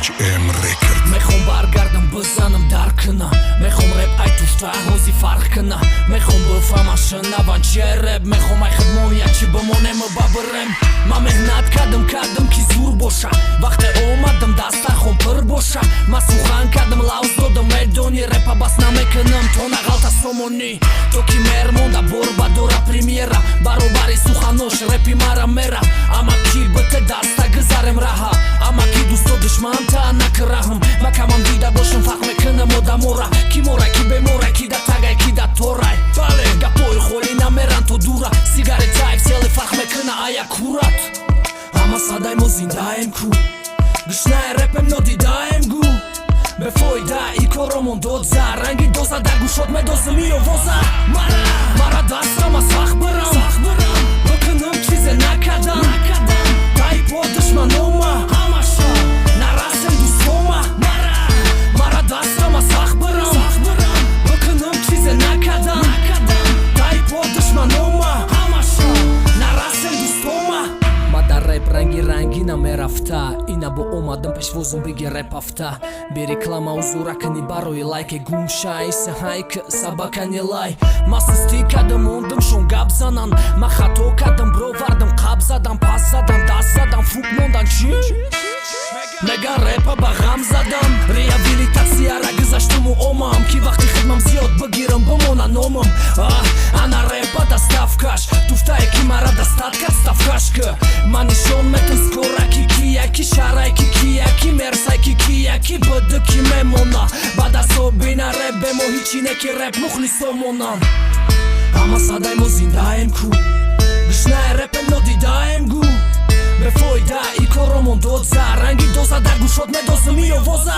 HM Records. Мехом баргардам бизанам дар кына, мехом рэп ай туфта ҳози фарқ кына, мехом бифамашина ванче рэп, мехом ай хидмоячи бимонем ба бирем. Ман меҳнат кардам ки зур боша, вақте омадам дастархон пир боша. Ман сухан кардам лавз додам медони, рэпа бас намекунам то нагалта сомонӣ. То ки мермонда борба дора премьера, баробари суханош рэпи мара мера. Ама ки бите даста гизарем раҳа, ама ки дӯсто душманта накраҳам. Макамам дида бошам фарқ мекунам одамора, ки морай ки беморай, ки да тагай ки да торай. Бале гапои холӣ намеран то дура, сигаретаи сели фарқ мекуна ая курат. Ама садай мо зиндаем ку, гушнаи рэпем нодидаем гу. Бефоида и коромон дод за ранги доза да гушот медозим и овоза. Мара дастам аз фарқ бирам, бикунам чизе накадам. Тай по душманома нарасем дӯстома. Мара дастам аз фарқ бирам, бикунам чизе накадам. Тай по душманома нарасем дӯстома. Ма дар рэп рангина мерафта, ина бо омадам пешвозум биги рэп афта. Бе реклама узура кани барои лайке гумшай саҳайк сабакани лай. Ма сустӣ кардам мондам шон гап занан, ма хато кардам бровардам қаб задам, пас задам, даст задам, фук мондан чи? Меган рэпа ба ғам задам, реабилитатсияра гузаштуму омам, ки вақти хидмам зиёд бигирам бимона номам. Ана рэпа доставкаш, туфтае ки мара дастат кард ставкашка. Ман нишон метам скора ки кияки шарай ки кияки мерсай ки кияки бidi ки мемона. Баъд аз собина рэп бемо ҳичи не ки рэп мухлисомонам. Ама садай мо зиндаем ку, гушнаи рэпем нодидаем гу. Бефоида и коромон дод за ранги доза да гушот медозим и овоза.